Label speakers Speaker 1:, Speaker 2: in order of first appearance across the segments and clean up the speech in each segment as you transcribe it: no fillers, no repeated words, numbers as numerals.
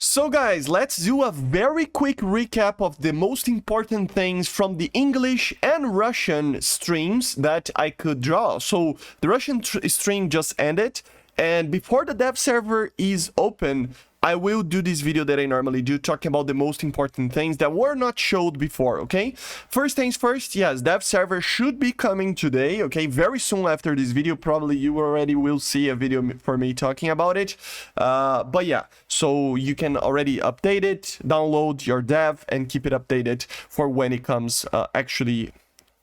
Speaker 1: So guys, let's do a very quick recap of the most important things from the English and Russian streams that I could draw. So the Russian stream just ended, and before the dev server is open, I will do this video that I normally do, talking about the most important things that were not showed before, okay? First things first, yes, dev server should be coming today, okay? Very soon after this video, probably you already will see a video for me talking about it. But yeah, so you can already update it, download your dev, and keep it updated for when it comes actually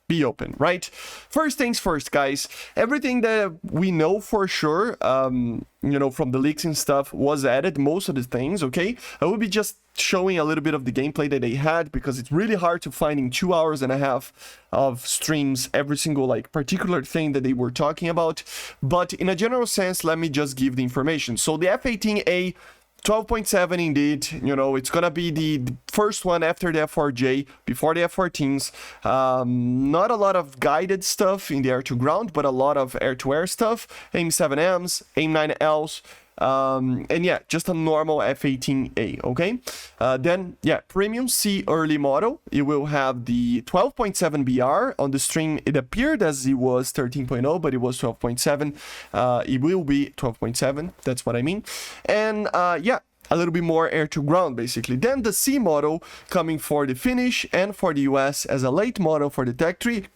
Speaker 1: be open, right? First things first, guys, everything that we know for sure, you know, from the leaks and stuff was added, most of the things, okay? I will be just showing a little bit of the gameplay that they had, because it's really hard to find in 2.5 hours of streams every single like particular thing that they were talking about. But in a general sense, let me just give the information. So the F-18A 12.7, indeed, you know, it's gonna be the first one after the F4J, before the F14s. Not a lot of guided stuff in the air-to-ground, but a lot of air-to-air stuff, AIM-7Ms, AIM-9Ls, and yeah, just a normal F-18A, okay? Then, yeah, Premium C early model, it will have the 12.7 BR. On the stream, it appeared as it was 13.0, but it was 12.7. It will be 12.7, that's what I mean. And, yeah, a little bit more air-to-ground, basically. Then the C model coming for the Finnish and for the US as a late model for the Tech 3.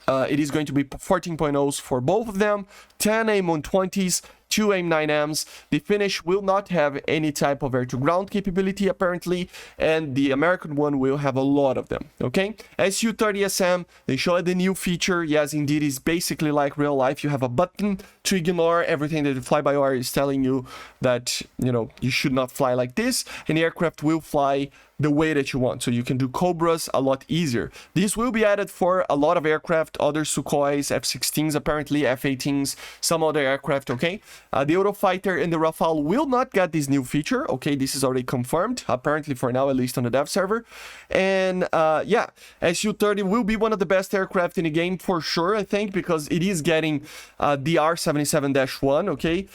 Speaker 1: It is going to be 14.0s for both of them, 10 AIM-120s, 2 AIM-9Ms. The Finnish will not have any type of air-to-ground capability, apparently, and the American one will have a lot of them, okay? Su-30SM, they showed the new feature. Yes, indeed, it's basically like real life. You have a button to ignore everything that the fly-by-wire is telling you that, you know, you should not fly like this, and the aircraft will fly the way that you want, so you can do Cobras a lot easier. This will be added for a lot of aircraft, other Sukhois, F-16s, apparently, F-18s, some other aircraft, okay? The Eurofighter and the Rafale will not get this new feature, okay? This is already confirmed, apparently for now, at least on the dev server. And yeah, Su-30 will be one of the best aircraft in the game for sure, I think, because it is getting the R-77-1, okay?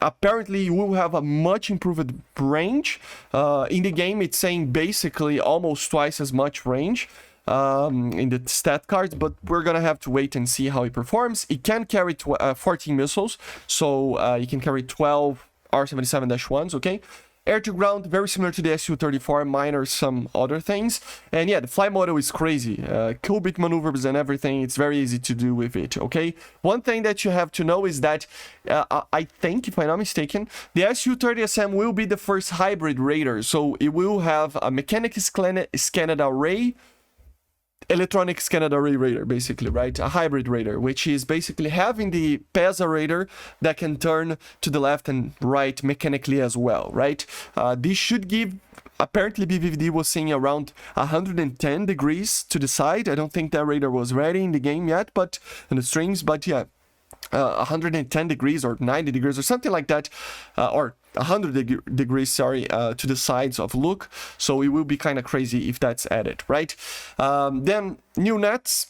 Speaker 1: Apparently, you will have a much improved range. In the game, it's saying basically almost twice as much range in the stat cards, but we're gonna have to wait and see how it performs. It can carry 14 missiles, so you can carry 12 R-77-1s, okay? Air-to-ground, very similar to the Su-34, minor some other things. And yeah, the fly model is crazy. Cubic maneuvers and everything, it's very easy to do with it, okay? One thing that you have to know is that, I think, if I'm not mistaken, the Su-30SM will be the first hybrid radar. So it will have a mechanic scanned array, electronic scanned array radar, basically, right? A hybrid radar, which is basically having the PESA radar that can turn to the left and right mechanically as well, right? This should give, apparently BVD was saying around 110 degrees to the side. I don't think that radar was ready in the game yet, but in the streams, but yeah, 110 degrees or 90 degrees or something like that, or 100 degrees, sorry, to the sides of look. So it will be kind of crazy if that's added, right? Then new nets,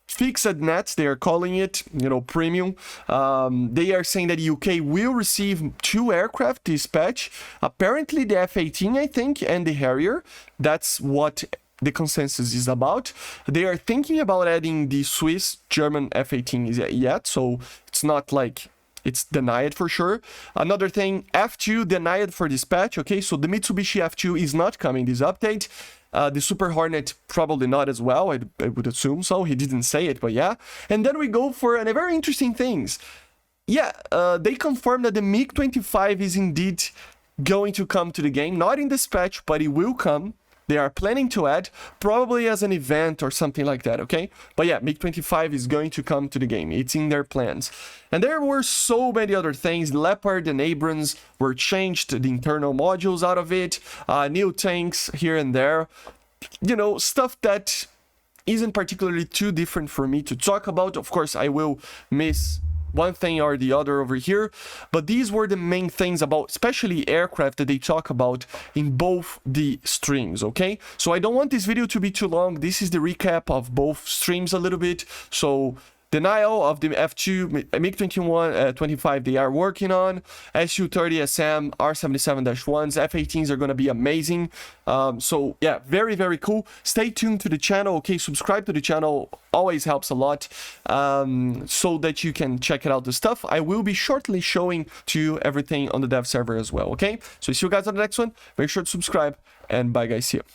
Speaker 1: fixed nets, they are calling it, you know, premium. They are saying that UK will receive 2 aircraft dispatch, apparently the F-18, I think, and the Harrier. That's what the consensus is about. They are thinking about adding the Swiss German F-18 yet, so it's not like it's denied for sure. Another thing, F-2 denied for dispatch, okay? So the Mitsubishi F-2 is not coming this update. The Super Hornet probably not as well, I would assume so. He didn't say it, but yeah. And then we go for a very interesting things. Yeah, they confirmed that the MiG-25 is indeed going to come to the game, not in dispatch, but it will come. They are planning to add, probably as an event or something like that, okay? But yeah, MiG-25 is going to come to the game. It's in their plans. And there were so many other things. Leopard and Abrams were changed, the internal modules out of it, new tanks here and there. You know, stuff that isn't particularly too different for me to talk about. Of course, I will miss one thing or the other over here, but these were the main things about, especially aircraft, that they talk about in both the streams, okay? So I don't want this video to be too long. This is the recap of both streams a little bit, so Denial of the F-2, MiG-21, 25 they are working on. Su-30 SM, R-77-1s, F-18s are going to be amazing. So yeah, very, very cool. Stay tuned to the channel, okay? Subscribe to the channel, always helps a lot, so that you can check it out the stuff. I will be shortly showing to you everything on the dev server as well, okay? So see you guys on the next one. Make sure to subscribe, and bye guys, see you.